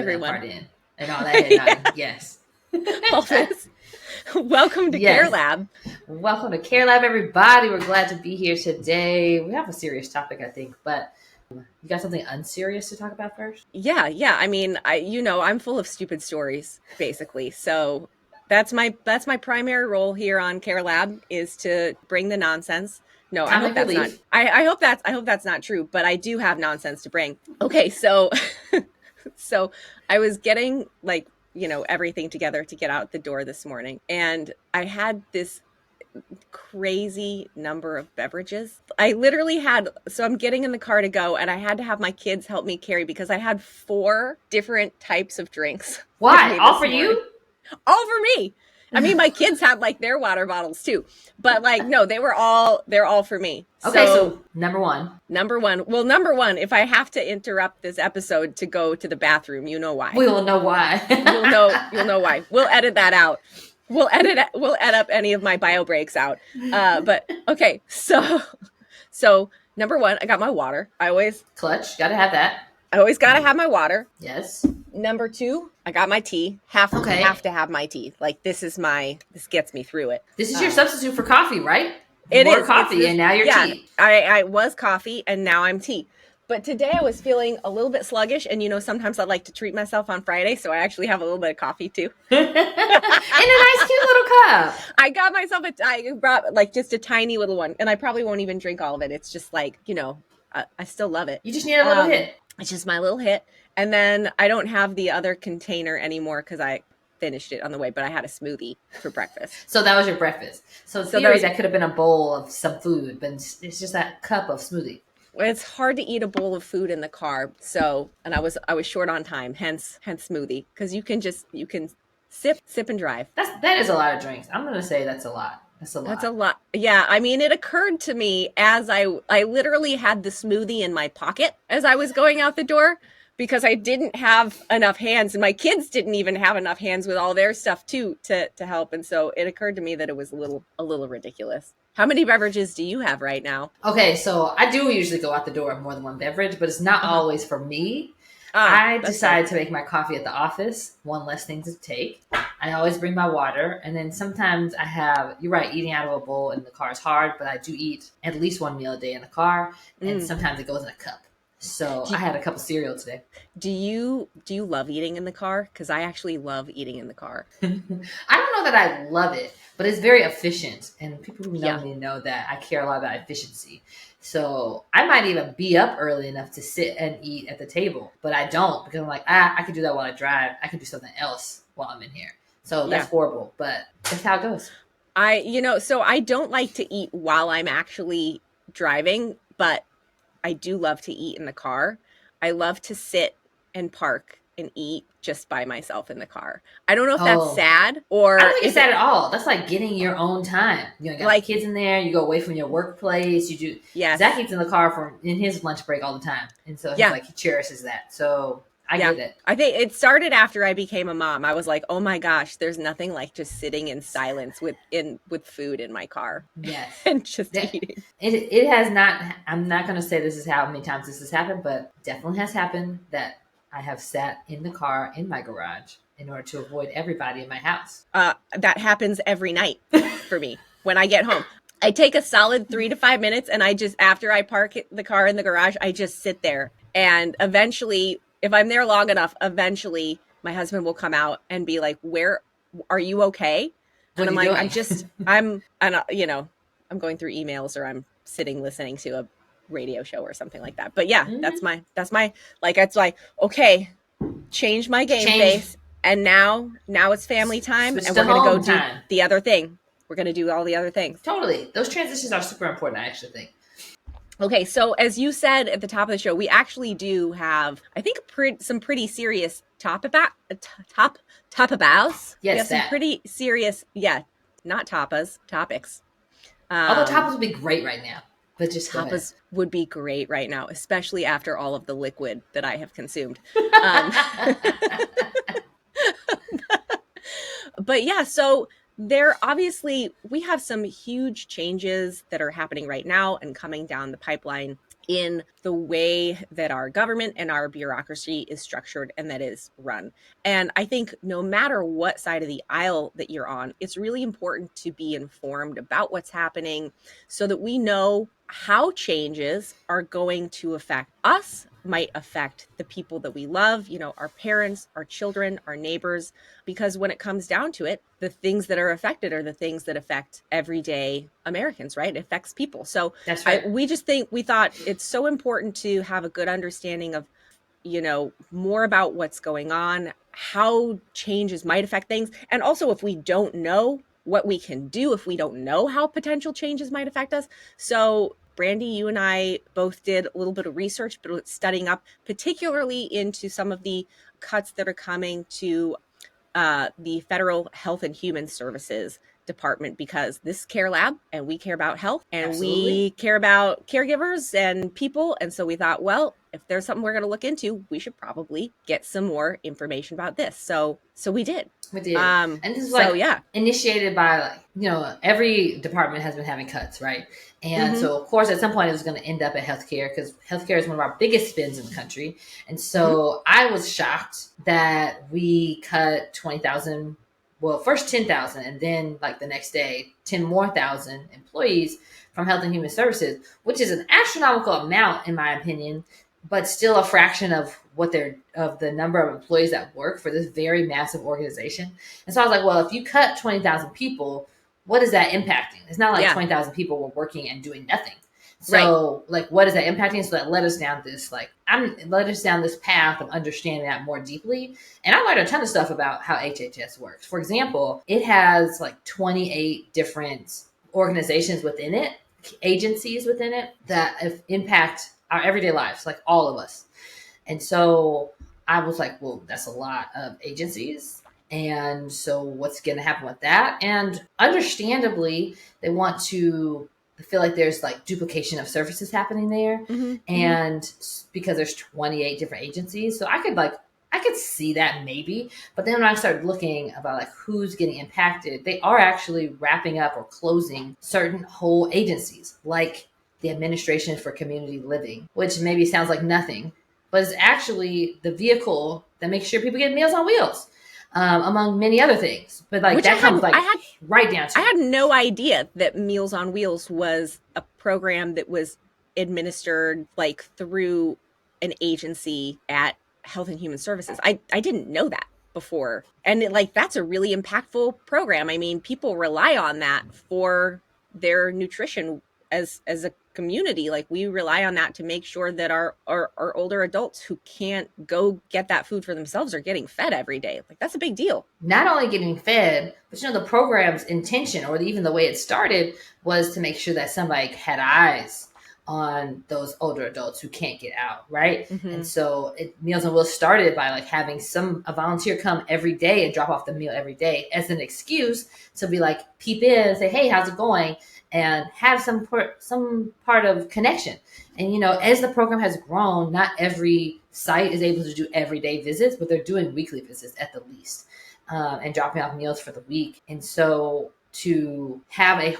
that everyone. part in. And all that head nodding. Yes. All this. Welcome to Care Yes. Lab. Welcome to Care Lab, everybody. We're glad to be here today. We have a serious topic, I think, but you got something unserious to talk about first? Yeah. I mean, I'm full of stupid stories, basically. So that's my primary role here on Care Lab is to bring the nonsense. No, I hope Comic that's not. relief. I hope that's not true. But I do have nonsense to bring. Okay, so so I was getting everything together to get out the door this morning, and I had this crazy number of beverages. I literally so I'm getting in the car to go, and I had to have my kids help me carry because I had 4 different types of drinks. Why? All for you? All for me. I mean, my kids had their water bottles too, but no, they're all for me. Okay, so number one. Well, number one, if I have to interrupt this episode to go to the bathroom, you know why. We will know why. You'll know why. We'll edit that out. We'll edit up any of my bio breaks out. But okay, so number one, I got my water. Clutch, gotta have that. I always gotta have my water. Yes. Number 2, I got my tea. Have to have my tea. This gets me through it. This is your substitute for coffee, right? It is coffee, and now you're tea. I was coffee, and now I'm tea. But today I was feeling a little bit sluggish, and sometimes I like to treat myself on Friday, so I actually have a little bit of coffee too. In a nice, cute little cup. I got myself I brought just a tiny little one, and I probably won't even drink all of it. It's just I still love it. You just need a little hit. It's just my little hit. And then I don't have the other container anymore because I finished it on the way, but I had a smoothie for breakfast. So that was your breakfast. So that could have been a bowl of some food, but it's just that cup of smoothie. It's hard to eat a bowl of food in the car. And I was short on time, hence smoothie, because you can sip and drive. That is a lot of drinks. I'm going to say that's a lot. That's a lot. Yeah. I mean, it occurred to me as I literally had the smoothie in my pocket as I was going out the door because I didn't have enough hands, and my kids didn't even have enough hands with all their stuff too to help. And so it occurred to me that it was a little ridiculous. How many beverages do you have right now? Okay. So I do usually go out the door with more than one beverage, but it's not always for me. I decided to make my coffee at the office. One less thing to take. I always bring my water. And then sometimes you're right, eating out of a bowl in the car is hard, but I do eat at least one meal a day in the car. And sometimes it goes in a cup. So I had a cup of cereal today. Do you love eating in the car? Because I actually love eating in the car. I don't know that I love it, but it's very efficient. And people who know me know that I care a lot about efficiency. So I might even be up early enough to sit and eat at the table, but I don't because I'm like, I can do that while I drive. I can do something else while I'm in here. So that's horrible, but that's how it goes. So I don't like to eat while I'm actually driving, but I do love to eat in the car. I love to sit and park and eat just by myself in the car. I don't know if that's sad or... I don't think it's sad at all. That's like getting your own time. You got kids in there. You go away from your workplace. You do... Yes. Zach eats in the car in his lunch break all the time. And so he cherishes that. So I get it. I think it started after I became a mom. I was like, oh my gosh, there's nothing like just sitting in silence with food in my car. Yes. And just eating. It has not... I'm not going to say this is how many times this has happened, but definitely has happened that I have sat in the car in my garage in order to avoid everybody in my house. That happens every night for me when I get home. I take a solid 3 to 5 minutes, and after I park the car in the garage, I just sit there. And eventually, if I'm there long enough, my husband will come out and be like, "Where are you okay?" And I'm like, I'm going through emails, or I'm sitting listening to a radio show or something like that. But yeah, that's my it's like, okay, change my game face, and now it's family time, and we're gonna go do the other thing. We're gonna do all the other things. Totally. Those transitions are super important, I actually think. Okay, so as you said at the top of the show, we actually do have, I think, some pretty serious topics. Yes, we have some pretty serious, not tapas, topics. Although tapas would be great right now. But just tapas would be great right now, especially after all of the liquid that I have consumed. But yeah, so we have some huge changes that are happening right now and coming down the pipeline in the way that our government and our bureaucracy is structured and that is run. And I think no matter what side of the aisle that you're on, it's really important to be informed about what's happening so that we know how changes are going to affect us, might affect the people that we love, our parents, our children, our neighbors, because when it comes down to it, the things that are affected are the things that affect everyday Americans, right? It affects people. So That's right. we thought it's so important to have a good understanding of, more about what's going on, how changes might affect things. And also, if we don't know what we can do, if we don't know how potential changes might affect us. So Brandy, you and I both did a little bit of research, but studying up particularly into some of the cuts that are coming to the Federal Health and Human Services Department, because this is Care Lab and we care about health and Absolutely. we care about caregivers and people. And so we thought, well, if there's something we're going to look into, we should probably get some more information about this. So we did. We did. And this is like yeah, initiated by every department has been having cuts, right? And Mm-hmm. so of course at some point it was going to end up at healthcare because healthcare is one of our biggest spends in the country. And so I was shocked that we cut 20,000, well, first 10,000 and then like the next day 10 more thousand employees from Health and Human Services, which is an astronomical amount in my opinion, but still a fraction of what they're of the number of employees that work for this very massive organization. And so I was like, well, if you cut 20,000 people, what is that impacting? It's not like Yeah. 20,000 people were working and doing nothing. Right. So like, what is that impacting? So that led us down this path of understanding that more deeply. And I learned a ton of stuff about how HHS works. For example, it has like 28 different organizations within it, agencies within it that impact our everyday lives, like all of us. And so I was like, well, that's a lot of agencies. And so what's going to happen with that? And understandably, they want to feel like there's like duplication of services happening there. Mm-hmm. And because there's 28 different agencies. So I could see that maybe, but then when I started looking about like who's getting impacted, they are actually wrapping up or closing certain whole agencies, like the Administration for Community Living, which maybe sounds like nothing, but it's actually the vehicle that makes sure people get Meals on Wheels, among many other things. But like comes right down to I had no idea that Meals on Wheels was a program that was administered like through an agency at Health and Human Services. I didn't know that before. And that's a really impactful program. I mean, people rely on that for their nutrition as a community. Like we rely on that to make sure that our older adults who can't go get that food for themselves are getting fed every day. Like that's a big deal. Not only getting fed, but the program's intention or even the way it started was to make sure that somebody had eyes on those older adults who can't get out, right? Mm-hmm. And so Meals on Wheels started by like having a volunteer come every day and drop off the meal every day as an excuse to be like peep in and say, hey, how's it going? And have some part of connection. And as the program has grown, not every site is able to do everyday visits, but they're doing weekly visits at the least, and dropping off meals for the week. And so to have and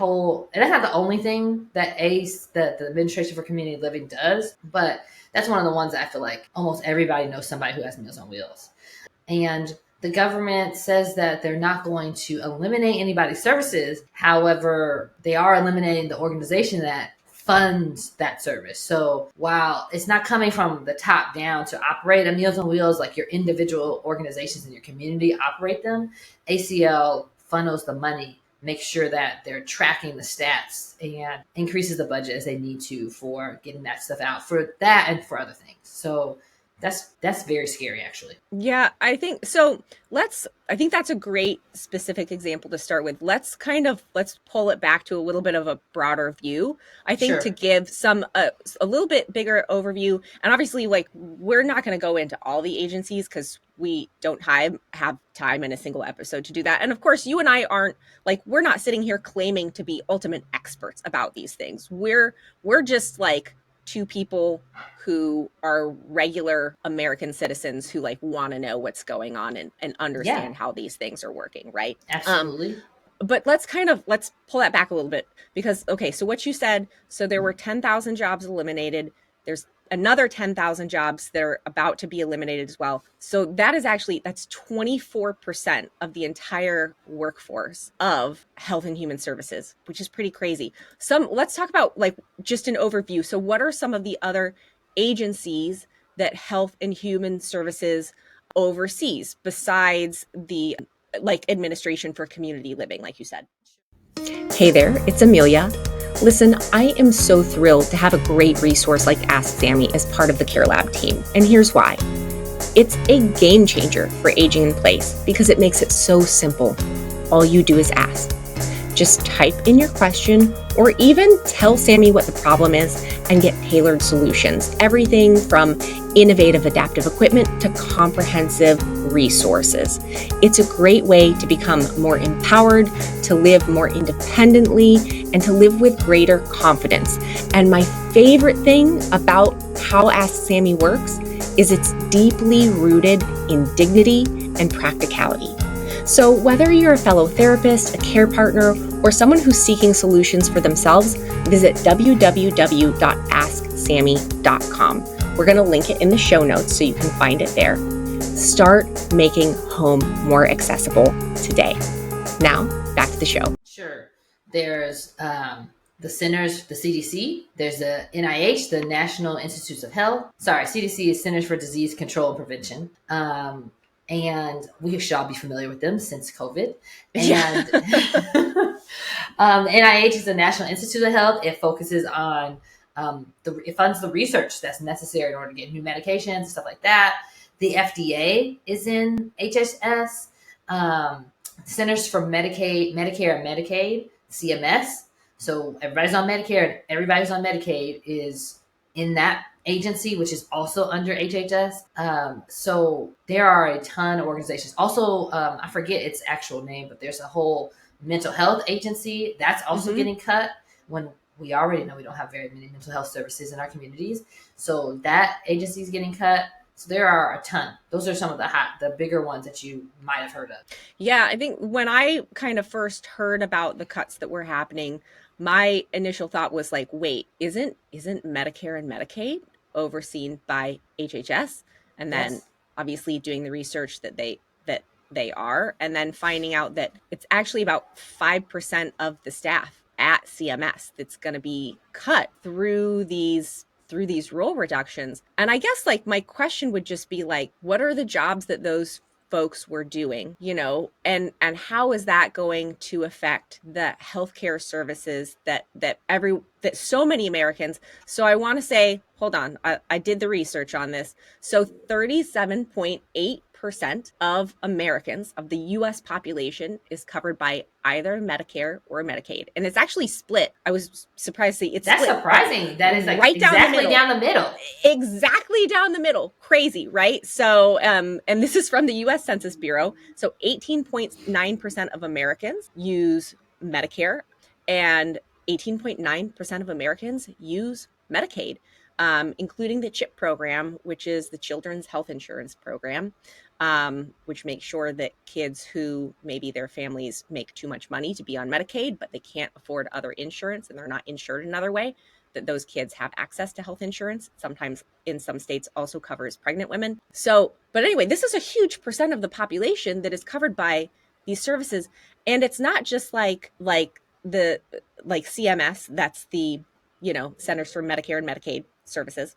that's not the only thing that the Administration for Community Living does, but that's one of the ones that I feel like almost everybody knows somebody who has Meals on Wheels. And the government says that they're not going to eliminate anybody's services. However, they are eliminating the organization that funds that service. So while it's not coming from the top down to operate a Meals on Wheels, like your individual organizations in your community operate them, ACL funnels the money, makes sure that they're tracking the stats and increases the budget as they need to for getting that stuff out for that and for other things. So that's very scary, actually. Yeah, I think so. I think that's a great specific example to start with. Let's pull it back to a little bit of a broader view. I think Sure. To give a little bit bigger overview, and obviously, we're not going to go into all the agencies because we don't have time in a single episode to do that. And of course, you and I aren't we're not sitting here claiming to be ultimate experts about these things. We're just two people who are regular American citizens who want to know what's going on and understand how these things are working, right? Absolutely. But let's pull that back a little bit because, okay, so what you said, so there were 10,000 jobs eliminated. There's another 10,000 jobs that are about to be eliminated as well. So that's 24% of the entire workforce of health and human services, which is pretty crazy. Let's talk about like just an overview. So what are some of the other agencies that health and human services oversees besides the like administration for community living, like you said? Hey there, it's Emilia. Listen, I am so thrilled to have a great resource like Ask Sammy as part of the Care Lab team, and here's why. It's a game changer for aging in place because it makes it so simple. All you do is ask. Just type in your question or even tell Sammy what the problem is and get tailored solutions. Everything from innovative adaptive equipment to comprehensive resources. It's a great way to become more empowered, to live more independently, and to live with greater confidence. And my favorite thing about how Ask Sammy works is it's deeply rooted in dignity and practicality. So whether you're a fellow therapist, a care partner, or someone who's seeking solutions for themselves, visit www.asksammy.com. We're going to link it in the show notes so you can find it there. Start making home more accessible today. Now, back to the show. Sure. There's the centers, the CDC. There's the NIH, the National Institutes of Health. Sorry, CDC is Centers for Disease Control and Prevention. And we should all be familiar with them since COVID. And NIH is the National Institute of Health. It focuses on it funds the research that's necessary in order to get new medications, stuff like that. The FDA is in HHS. Centers for Medicare and Medicaid, CMS. So everybody's on Medicare and everybody's on Medicaid is in that agency, which is also under HHS. So there are a ton of organizations. Also, I forget its actual name, but there's a whole mental health agency that's also getting cut when we already know we don't have very many mental health services in our communities. So that agency is getting cut. So there are a ton. Those are some of the bigger ones that you might have heard of. Yeah, I think when I kind of first heard about the cuts that were happening, my initial thought was like, wait, isn't Medicare and Medicaid overseen by HHS? And then obviously doing the research that they are, and then finding out that it's actually about 5% of the staff at CMS that's going to be cut through these role reductions. And I guess like my question would just be like, what are the jobs that those folks were doing, and how is that going to affect the healthcare services that so many Americans. So I want to say, hold on, I did the research on this. So 37.8% of Americans, of the US population, is covered by either Medicare or Medicaid. And it's actually split. I was surprised to see it's That's split. surprising. That is like right exactly down the middle. Exactly down the middle. Crazy, right? So, and this is from the US Census Bureau. So 18.9% of Americans use Medicare and 18.9% of Americans use Medicaid, including the CHIP program, which is the Children's Health Insurance Program, which makes sure that kids who maybe their families make too much money to be on Medicaid, but they can't afford other insurance and they're not insured another way, that those kids have access to health insurance. Sometimes in some states also covers pregnant women. So, but anyway, this is a huge percent of the population that is covered by these services. And it's not just like CMS, that's the, Centers for Medicare and Medicaid Services.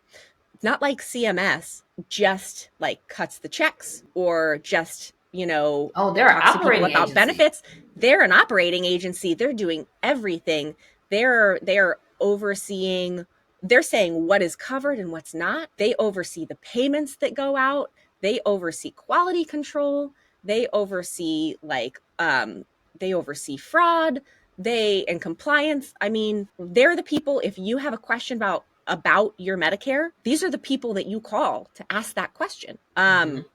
It's not like CMS just like cuts the checks or just, they're an talks to people about agency. Benefits. They're an operating agency. They're doing everything. They're overseeing, they're saying what is covered and what's not. They oversee the payments that go out. They oversee quality control. They oversee fraud, and compliance. I mean, they're the people, if you have a question about your Medicare, these are the people that you call to ask that question.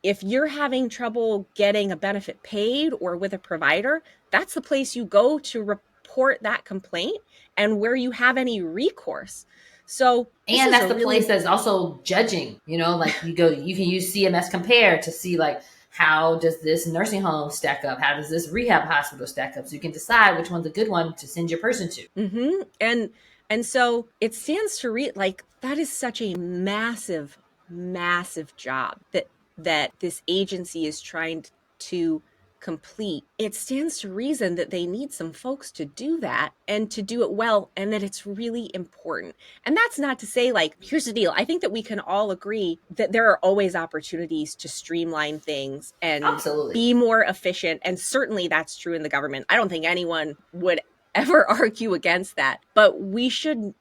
If you're having trouble getting a benefit paid or with a provider, that's the place you go to report that complaint and where you have any recourse. So, and that's the place that's also judging, like you can use CMS Compare to see like, how does this nursing home stack up? How does this rehab hospital stack up? So you can decide which one's a good one to send your person to. And And so it stands to read, like, that is such a massive, massive job that this agency is trying to complete. It stands to reason that they need some folks to do that and to do it well, and that it's really important. And that's not to say, like, here's the deal. I think that we can all agree that there are always opportunities to streamline things and Absolutely. be more efficient. And certainly that's true in the government. I don't think anyone would ever argue against that, but we should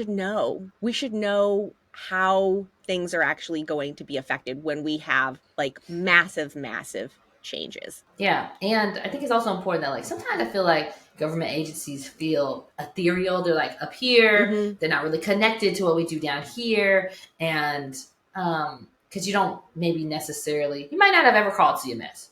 know how things are actually going to be affected when we have like massive changes. Yeah, and I think it's also important that, like, sometimes I feel like government agencies feel ethereal. They're like up here, they're not really connected to what we do down here, and because you don't maybe necessarily, you might not have ever called CMS,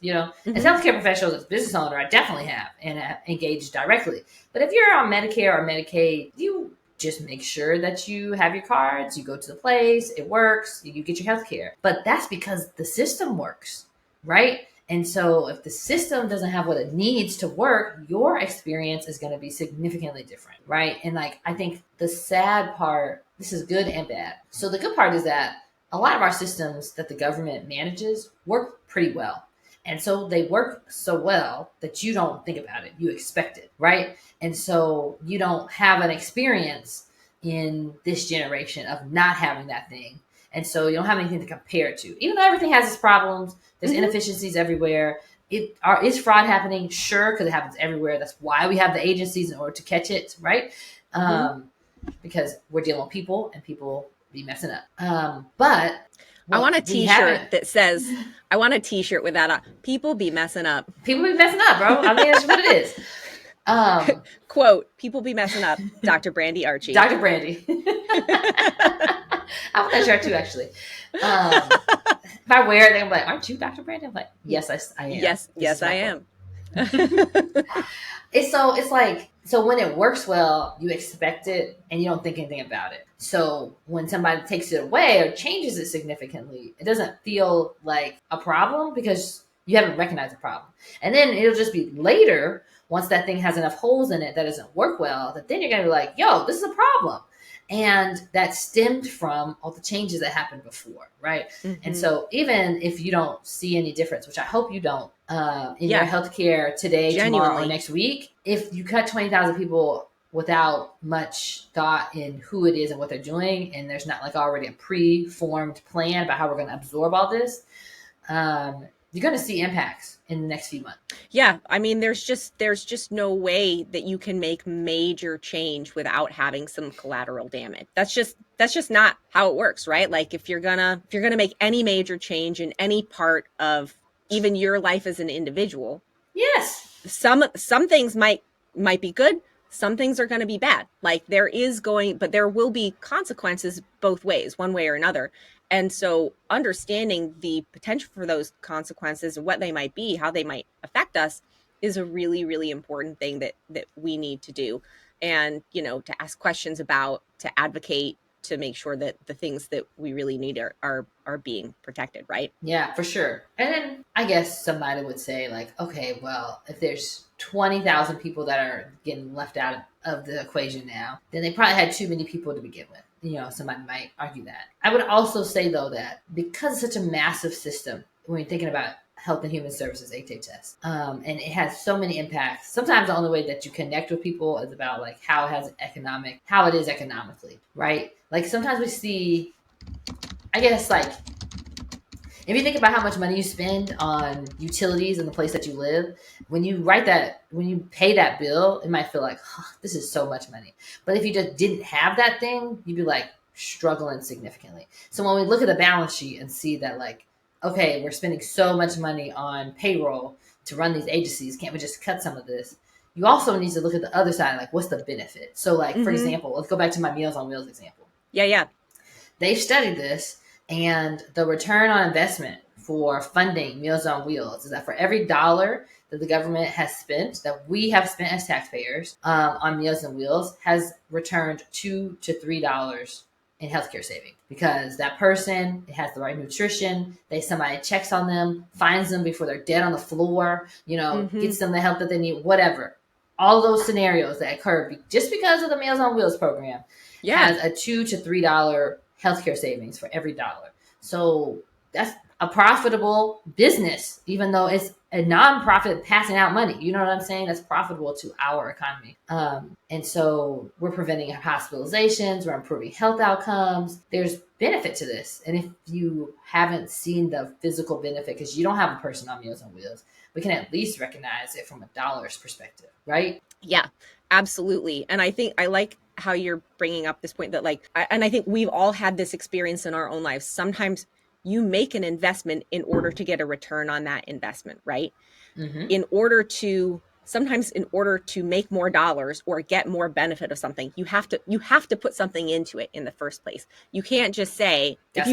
as healthcare professionals, as business owner, I definitely have and engaged directly. But if you're on Medicare or Medicaid, you just make sure that you have your cards, you go to the place, it works, you get your healthcare. But that's because the system works, right? And so if the system doesn't have what it needs to work, your experience is going to be significantly different, right? And like, I think the sad part, this is good and bad. So the good part is that a lot of our systems that the government manages work pretty well. And so they work so well that you don't think about it. You expect it, right? And so you don't have an experience in this generation of not having that thing. And so you don't have anything to compare it to. Even though everything has its problems, there's inefficiencies everywhere. Is fraud happening? Sure, because it happens everywhere. That's why we have the agencies, in order to catch it, right? Because we're dealing with people, and people be messing up. But I want a t-shirt that says, I want a t-shirt with that on. People be messing up. People be messing up, bro. I mean, that's what it is. Quote, people be messing up. Dr. Brandy Archie. Dr. Brandy. I want that shirt too, actually. If I wear it, I'm like, aren't you Dr. Brandy? I'm like, yes, I am. Yes, I am. It's like, so when it works well, you expect it and you don't think anything about it. So when somebody takes it away or changes it significantly, it doesn't feel like a problem because you haven't recognized the problem. And then it'll just be later, once that thing has enough holes in it that doesn't work well, that then you're going to be like, yo, this is a problem. And that stemmed from all the changes that happened before, right? And so even if you don't see any difference, which I hope you don't, in your healthcare today, tomorrow, or next week, if you cut 20,000 people without much thought in who it is and what they're doing, and there's not like already a pre-formed plan about how we're going to absorb all this, you're going to see impacts in the next few months. Yeah. I mean, there's just no way that you can make major change without having some collateral damage. That's just not how it works, right? Like if you're gonna make any major change in any part of even your life as an individual, yes, some things might be good. Some things are going to be bad. Like but there will be consequences both ways, one way or another. And so understanding the potential for those consequences and what they might be, how they might affect us, is a really, really important thing that we need to do. And, to ask questions about, to advocate, to make sure that the things that we really need are being protected, right? Yeah, for sure. And then I guess somebody would say like, okay, well, if there's 20,000 people that are getting left out of the equation now, then they probably had too many people to begin with. Somebody might argue that. I would also say, though, that because it's such a massive system, when you're thinking about Health and Human Services, HHS, and it has so many impacts, sometimes the only way that you connect with people is about like how it is economically, right? Like sometimes we see, I guess, like, if you think about how much money you spend on utilities in the place that you live, when you pay that bill, it might feel like, this is so much money. But if you just didn't have that thing, you'd be like struggling significantly. So when we look at the balance sheet and see that like, okay, we're spending so much money on payroll to run these agencies, can't we just cut some of this? You also need to look at the other side, like what's the benefit? So like, for example, let's go back to my Meals on Wheels example. Yeah. They've studied this. And the return on investment for funding Meals on Wheels is that for every dollar that the government has spent, that we have spent as taxpayers on Meals on Wheels, has returned $2 to $3 in healthcare savings. Because that person, it has the right nutrition, somebody checks on them, finds them before they're dead on the floor, gets them the help that they need, whatever. all of those scenarios that occur just because of the Meals on Wheels program has a $2 to $3 healthcare savings for every dollar. So that's a profitable business, even though it's a nonprofit passing out money. You know what I'm saying? That's profitable to our economy. And so we're preventing hospitalizations, we're improving health outcomes. There's benefit to this. And if you haven't seen the physical benefit, because you don't have a person on Meals on Wheels, we can at least recognize it from a dollar's perspective, right? Yeah, absolutely. And I think I like how you're bringing up this point that and I think we've all had this experience in our own lives. Sometimes you make an investment in order to get a return on that investment, right? Mm-hmm. Sometimes in order to make more dollars or get more benefit of something, you have to put something into it in the first place. You can't just say, if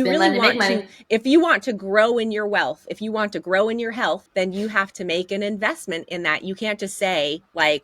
you want to grow in your wealth, if you want to grow in your health, then you have to make an investment in that. You can't just say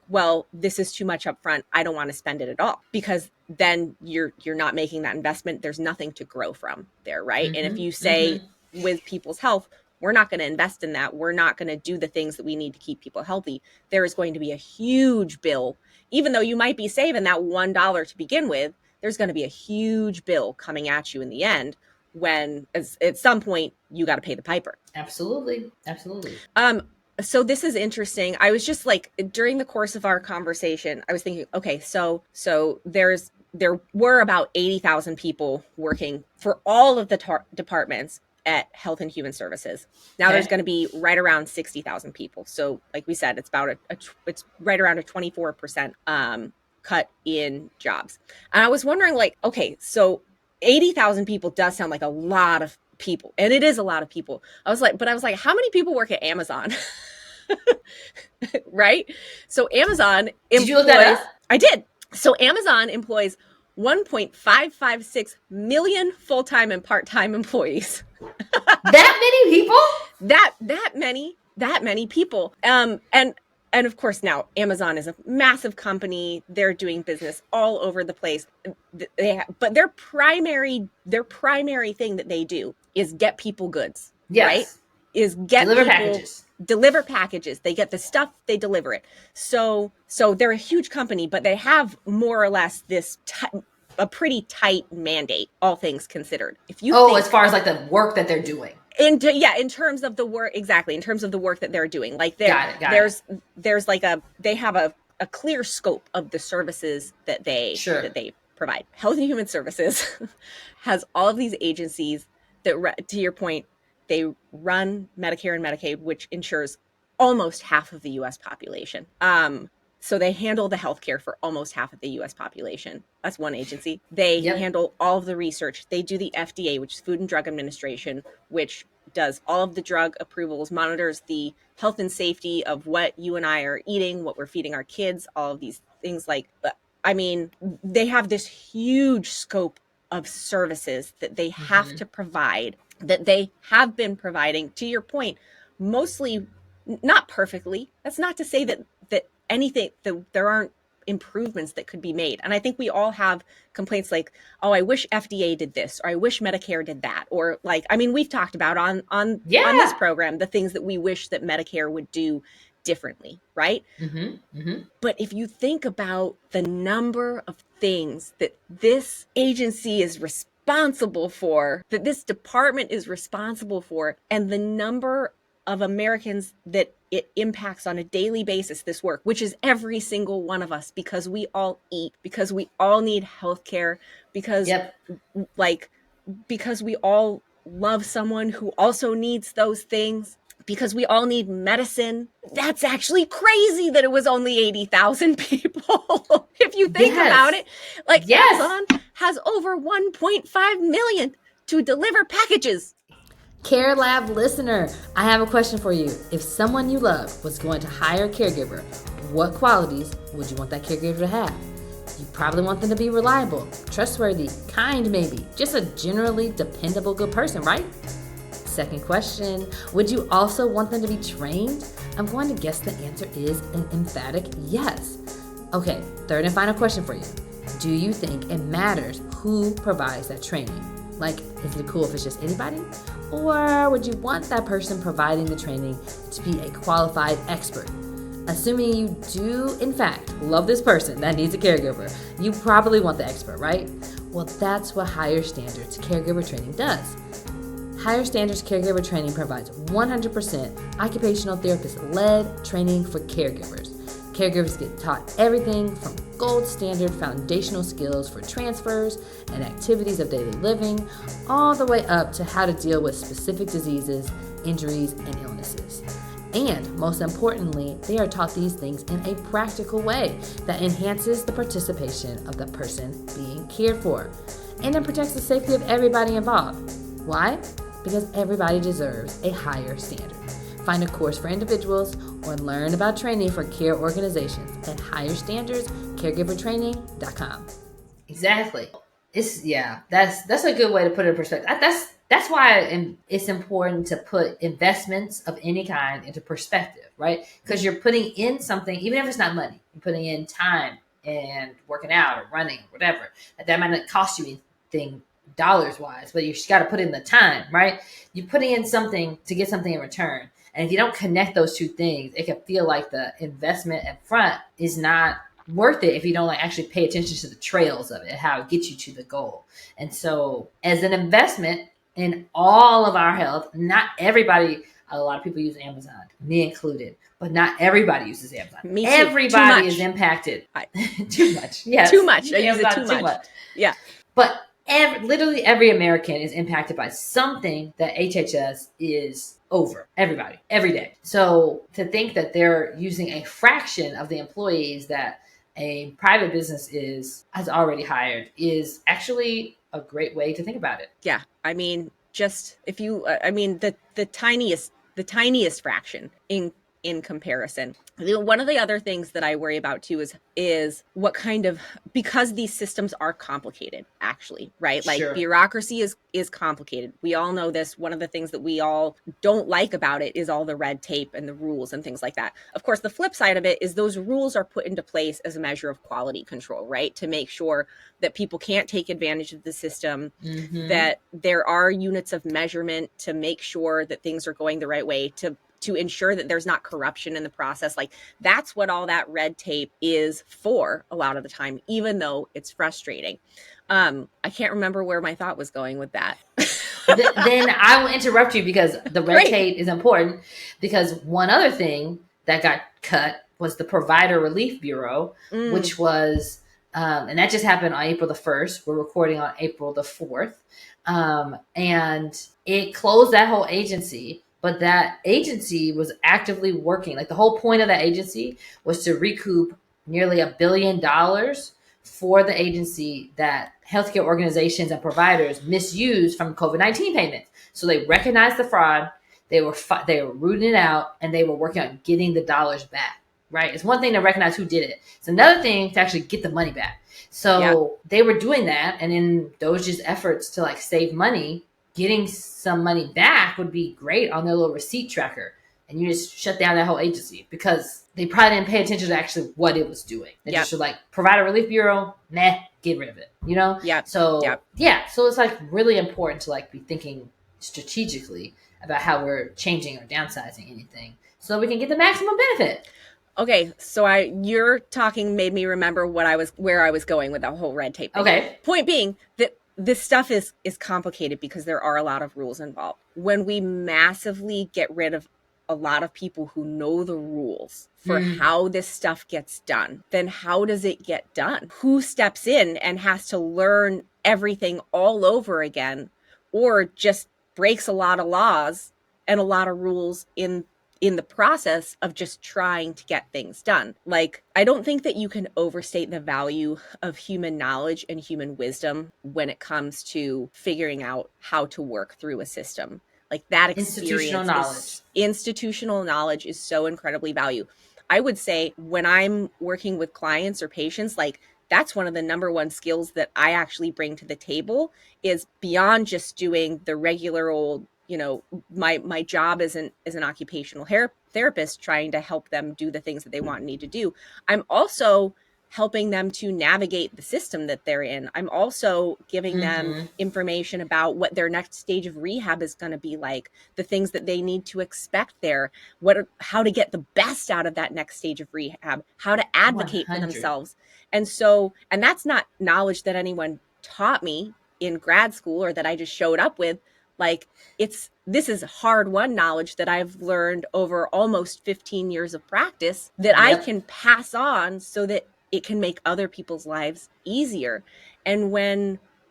well, this is too much upfront, I don't want to spend it at all, because then you're not making that investment. There's nothing to grow from there, right? Mm-hmm. And if you say with people's health, we're not going to invest in that, we're not going to do the things that we need to keep people healthy, there is going to be a huge bill. Even though you might be saving that $1 to begin with, there's going to be a huge bill coming at you in the end, when at some point you got to pay the piper. Absolutely. So this is interesting. I was just during the course of our conversation, I was thinking, okay, so there were about 80,000 people working for all of the departments at Health and Human Services. Now there's going to be right around 60,000 people. So like we said, it's about it's right around a 24% cut in jobs. And I was wondering, okay, so 80,000 people does sound like a lot of people, and it is a lot of people. I was like, how many people work at Amazon? Right? So Amazon employs, did you look that up? I did. So Amazon employs 1.556 million full-time and part-time employees. That many people? That many people. And of course now Amazon is a massive company. They're doing business all over the place. But their primary thing that they do is get people goods. Yes. Right? Is get deliver people, packages. Deliver packages. They get the stuff, they deliver it. So they're a huge company, but they have more or less this a pretty tight mandate, all things considered. If you as far as the work that they're doing. In terms of the work, exactly. In terms of the work that they're doing, there's they have a clear scope of the services that they provide. Health and Human Services has all of these agencies that, to your point, they run Medicare and Medicaid, which insures almost half of the U.S. population. So they handle the healthcare for almost half of the U.S. population. That's one agency. They handle all of the research. They do the FDA, which is Food and Drug Administration, which does all of the drug approvals, monitors the health and safety of what you and I are eating, what we're feeding our kids, all of these things. They have this huge scope of services that they have to provide, that they have been providing, to your point, mostly not perfectly. That's not to say that anything, that there aren't improvements that could be made. And I think we all have complaints I wish FDA did this, or I wish Medicare did that, or we've talked about on this program the things that we wish that Medicare would do differently, right? But if you think about the number of things that this agency is responsible for, that this department is responsible for, and the number of Americans that it impacts on a daily basis, this work, which is every single one of us, because we all eat, because we all need healthcare, because because we all love someone who also needs those things, because we all need medicine. That's actually crazy that it was only 80,000 people. If you think about it, Amazon has over 1.5 million to deliver packages. Care Lab listener, I have a question for you. If someone you love was going to hire a caregiver, what qualities would you want that caregiver to have? You probably want them to be reliable, trustworthy, kind maybe, just a generally dependable good person, right? Second question, would you also want them to be trained? I'm going to guess the answer is an emphatic yes. Okay, third and final question for you. Do you think it matters who provides that training? Is it cool if it's just anybody? Or would you want that person providing the training to be a qualified expert? Assuming you do, in fact, love this person that needs a caregiver, you probably want the expert, right? Well, that's what Higher Standards Caregiver Training does. Higher Standards Caregiver Training provides 100% occupational therapist-led training for caregivers. Caregivers get taught everything from gold standard foundational skills for transfers and activities of daily living, all the way up to how to deal with specific diseases, injuries, and illnesses. And most importantly, they are taught these things in a practical way that enhances the participation of the person being cared for. And it protects the safety of everybody involved. Why? Because everybody deserves a higher standard. Find a course for individuals or learn about training for care organizations at higherstandardscaregivertraining.com. Exactly. That's a good way to put it in perspective. That's why it's important to put investments of any kind into perspective, right? Because you're putting in something, even if it's not money, you're putting in time and working out or running or whatever. That might not cost you anything dollars wise, but you just got to put in the time, right? You're putting in something to get something in return. And if you don't connect those two things, it can feel like the investment up front is not worth it if you don't actually pay attention to the trails of it, how it gets you to the goal. And so as an investment in all of our health, not everybody, a lot of people use Amazon, me included, but not everybody uses Amazon. Me too. Everybody is impacted. Too much. Yes. Too much. I use it too much. Yeah. But literally every American is impacted by something that HHS is over. Everybody, every day. So to think that they're using a fraction of the employees that a private business has already hired is actually a great way to think about it. Yeah. I mean, just if you, the tiniest fraction in comparison. One of the other things that I worry about too is what kind of, because these systems are complicated, actually, right? Like Sure. Bureaucracy is complicated. We all know this. One of the things that we all don't like about it is all the red tape and the rules and things like that. Of course, the flip side of it is those rules are put into place as a measure of quality control, right? To make sure that people can't take advantage of the system, that there are units of measurement to make sure that things are going the right way, to ensure that there's not corruption in the process. Like that's what all that red tape is for a lot of the time, even though it's frustrating. I can't remember where my thought was going with that. Then I will interrupt you because the red tape is important, because one other thing that got cut was the Provider Relief Bureau, which was, and that just happened on April the 1st. We're recording on April the 4th. And it closed that whole agency. But that agency was actively working. Like the whole point of that agency was to recoup nearly $1 billion for the agency that healthcare organizations and providers misused from COVID-19 payments. So they recognized the fraud, they were rooting it out, and they were working on getting the dollars back. Right? It's one thing to recognize who did it. It's another thing to actually get the money back. So They were doing that, and in those efforts to like save money, getting some money back would be great on their little receipt tracker. And you just shut down that whole agency because they probably didn't pay attention to actually what it was doing. They just were like, Provider Relief Bureau, nah, get rid of it, you know? So it's like really important to like be thinking strategically about how we're changing or downsizing anything so we can get the maximum benefit. Okay, so your talking made me remember where I was going with that whole red tape thing. Okay. Point being that this stuff is complicated because there are a lot of rules involved. When we massively get rid of a lot of people who know the rules for how this stuff gets done, then how does it get done? Who steps in and has to learn everything all over again, or just breaks a lot of laws and a lot of rules in the process of just trying to get things done? Like, I don't think that you can overstate the value of human knowledge and human wisdom when it comes to figuring out how to work through a system. Like that experience, institutional knowledge is so incredibly valuable. I would say when I'm working with clients or patients, like that's one of the number one skills that I actually bring to the table, is beyond just doing the regular old, you know, my job as an occupational therapist, trying to help them do the things that they want and need to do. I'm also helping them to navigate the system that they're in. I'm also giving them information about what their next stage of rehab is going to be like, the things that they need to expect there, how to get the best out of that next stage of rehab, how to advocate 100. for themselves. And that's not knowledge that anyone taught me in grad school or that I just showed up with. Like, this is hard-won knowledge that I've learned over almost 15 years of practice that I can pass on so that it can make other people's lives easier. And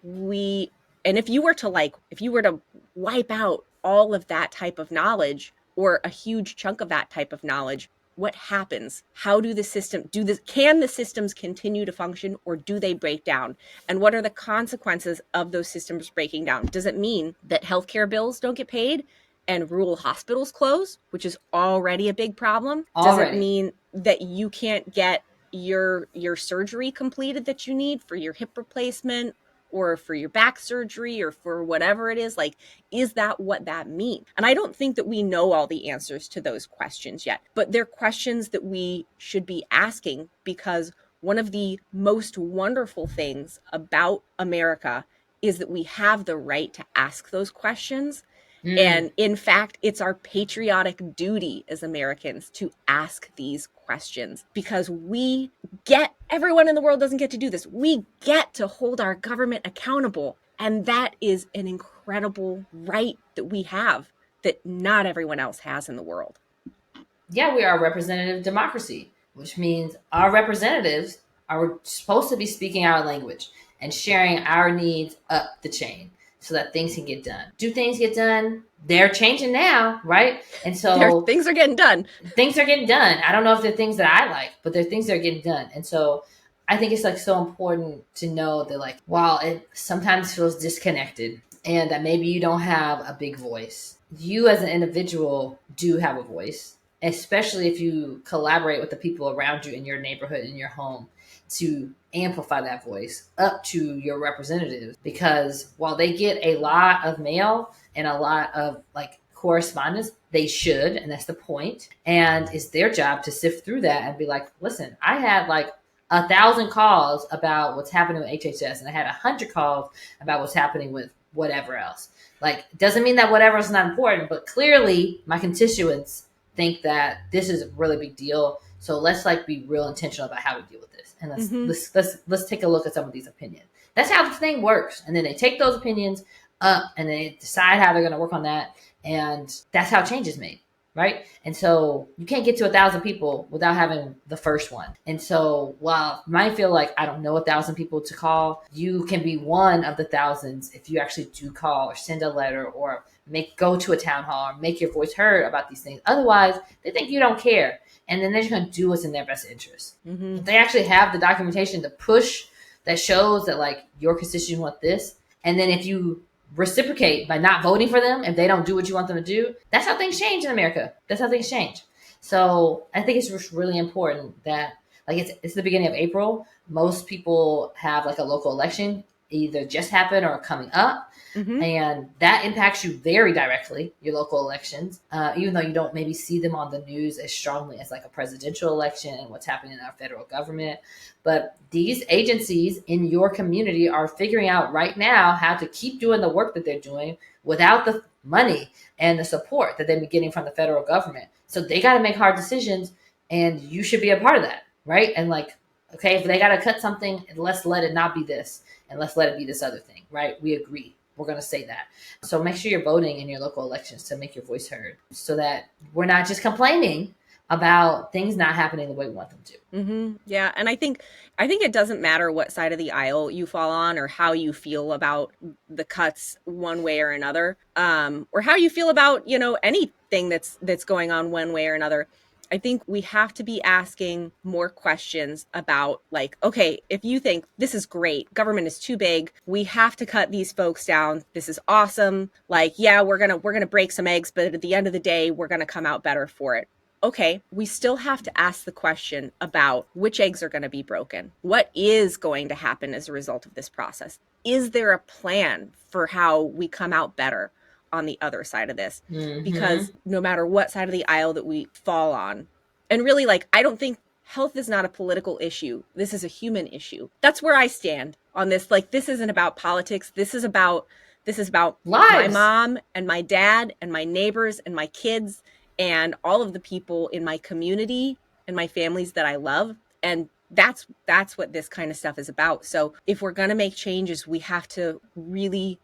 if you were to wipe out all of that type of knowledge, or a huge chunk of that type of knowledge, what happens? How can the systems continue to function, or do they break down? And what are the consequences of those systems breaking down? Does it mean that healthcare bills don't get paid and rural hospitals close, which is already a big problem? Does it mean that you can't get your surgery completed that you need for your hip replacement, or for your back surgery, or for whatever it is? Like, is that what that means? And I don't think that we know all the answers to those questions yet, but they're questions that we should be asking, because one of the most wonderful things about America is that we have the right to ask those questions. And in fact, it's our patriotic duty as Americans to ask these questions, because everyone in the world doesn't get to do this. We get to hold our government accountable. And that is an incredible right that we have that not everyone else has in the world. Yeah, we are a representative democracy, which means our representatives are supposed to be speaking our language and sharing our needs up the chain so that things can get done. Do things get done? They're changing now, right? And so things are getting done. Things are getting done. I don't know if they're things that I like, but they're things that are getting done. And so I think it's like so important to know that, like, while it sometimes feels disconnected and that maybe you don't have a big voice, you as an individual do have a voice, especially if you collaborate with the people around you in your neighborhood, in your home, to amplify that voice up to your representatives. Because while they get a lot of mail and a lot of like correspondence, they should, and that's the point. And it's their job to sift through that and be like, listen, I had like 1,000 calls about what's happening with HHS, and I had 100 calls about what's happening with whatever else. Like, doesn't mean that whatever is not important, but clearly my constituents think that this is a really big deal. So let's like be real intentional about how we deal with this, and let's take a look at some of these opinions. That's how the thing works. And then they take those opinions up and they decide how they're going to work on that, and that's how change is made, right? And so you can't get to 1,000 people without having the first one. And so while you might feel like I don't know 1,000 people to call, you can be one of the thousands if you actually do call or send a letter or go to a town hall or make your voice heard about these things. Otherwise, they think you don't care. And then they're just going to do what's in their best interest. If they actually have the documentation to push that shows that like your constituents want this, and then if you reciprocate by not voting for them if they don't do what you want them to do, that's how things change in America. That's how things change. So I think it's just really important that, like, it's the beginning of April. Most people have like a local election either just happened or coming up. And that impacts you very directly, your local elections, even though you don't maybe see them on the news as strongly as like a presidential election and what's happening in our federal government. But these agencies in your community are figuring out right now how to keep doing the work that they're doing without the money and the support that they've been getting from the federal government. So they got to make hard decisions, and you should be a part of that, right? And like, okay, if they got to cut something, let's let it not be this, and let's let it be this other thing, right? We agree. We're going to say that. So make sure you're voting in your local elections to make your voice heard, so that we're not just complaining about things not happening the way we want them to. Yeah. And I think it doesn't matter what side of the aisle you fall on, or how you feel about the cuts one way or another, or how you feel about, anything that's going on one way or another. I think we have to be asking more questions about, like, okay, if you think this is great, government is too big, we have to cut these folks down, this is awesome, like, yeah, we're gonna break some eggs, but at the end of the day, we're gonna come out better for it. Okay, we still have to ask the question about which eggs are going to be broken. What is going to happen as a result of this process? Is there a plan for how we come out better on the other side of this? Because no matter what side of the aisle that we fall on, and really, like, I don't think health is not a political issue. This is a human issue. That's where I stand on this. Like, this isn't about politics. This is about lives. My mom and my dad and my neighbors and my kids and all of the people in my community and my families that I love. And that's what this kind of stuff is about. So if we're going to make changes, we have to really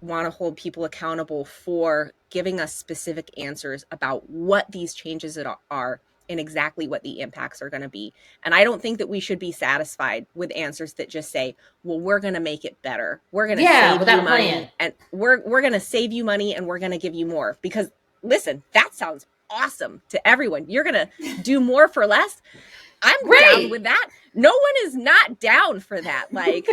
want to hold people accountable for giving us specific answers about what these changes are and exactly what the impacts are going to be. And I don't think that we should be satisfied with answers that just say, well, we're going to make it better. We're going to save you money, and we're going to save you money, and we're going to give you more. Because listen, that sounds awesome to everyone. You're going to do more for less. I'm down with that. No one is not down for that. Like,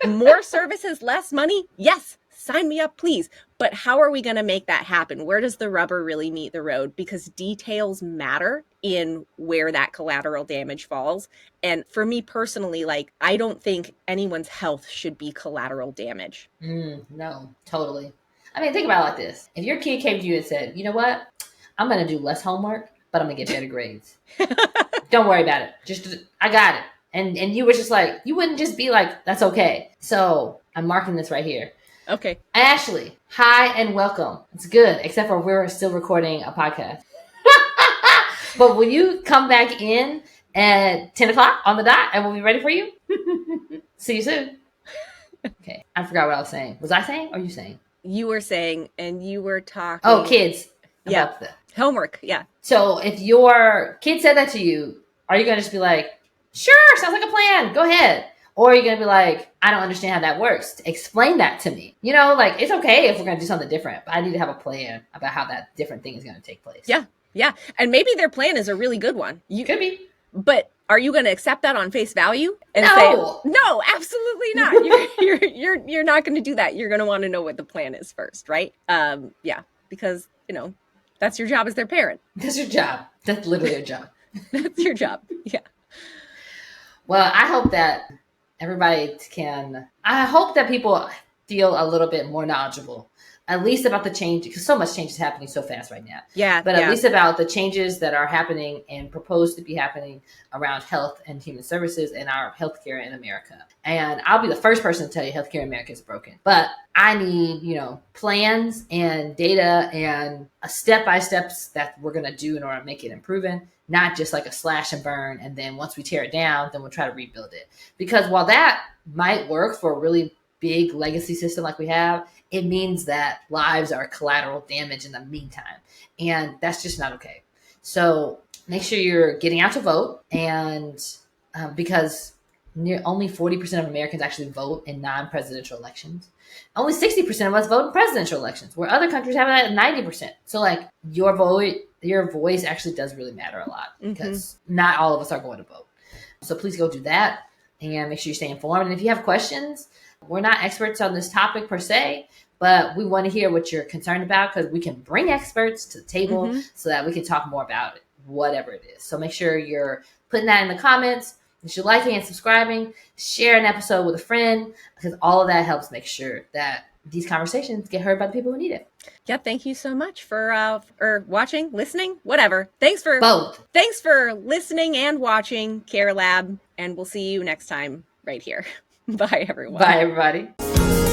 more services, less money. Yes, sign me up, please. But how are we going to make that happen? Where does the rubber really meet the road? Because details matter in where that collateral damage falls. And for me personally, like, I don't think anyone's health should be collateral damage. No, totally. I mean, think about it like this. If your kid came to you and said, you know what? I'm going to do less homework, but I'm going to get better grades. Don't worry about it. I got it. And you were just like, you wouldn't just be like, that's okay. So I'm marking this right here. Okay. Ashley, hi and welcome. It's good, except for we're still recording a podcast. But will you come back in at 10 o'clock on the dot and we'll be ready for you? See you soon. Okay. I forgot what I was saying. Was I saying or you saying? You were saying, and you were talking. Oh, kids. Yeah. Homework. Yeah. So if your kid said that to you, are you going to just be like, sure, sounds like a plan. Go ahead. Or are you going to be like, I don't understand how that works. Explain that to me. You know, like, it's okay if we're going to do something different, but I need to have a plan about how that different thing is going to take place. Yeah. Yeah. And maybe their plan is a really good one. Could be. But are you going to accept that on face value and No. say, no, absolutely not. You're not going to do that. You're going to want to know what the plan is first, right? Yeah. Because, you know, that's your job as their parent. That's your job. That's literally your job. That's your job. Yeah. Well, I hope that I hope that people feel a little bit more knowledgeable, at least about the change, because so much change is happening so fast right now. Yeah. But at least about the changes that are happening and proposed to be happening around health and human services and our healthcare in America. And I'll be the first person to tell you healthcare in America is broken. But I need, plans and data and a step-by-steps that we're going to do in order to make it improving. Not just like a slash and burn. And then once we tear it down, then we'll try to rebuild it. Because while that might work for a really big legacy system like we have, it means that lives are collateral damage in the meantime. And that's just not okay. So make sure you're getting out to vote. And because only 40% of Americans actually vote in non-presidential elections. Only 60% of us vote in presidential elections, where other countries have that at 90%. So like your voice actually does really matter a lot because not all of us are going to vote. So please go do that and make sure you stay informed. And if you have questions, we're not experts on this topic per se, but we want to hear what you're concerned about because we can bring experts to the table so that we can talk more about it, whatever it is. So make sure you're putting that in the comments. If you're liking and subscribing, share an episode with a friend because all of that helps make sure that these conversations get heard by the people who need it. Yeah, thank you so much for watching, listening, whatever. Thanks for both. Thanks for listening and watching Care Lab, and we'll see you next time right here. Bye, everyone. Bye, everybody.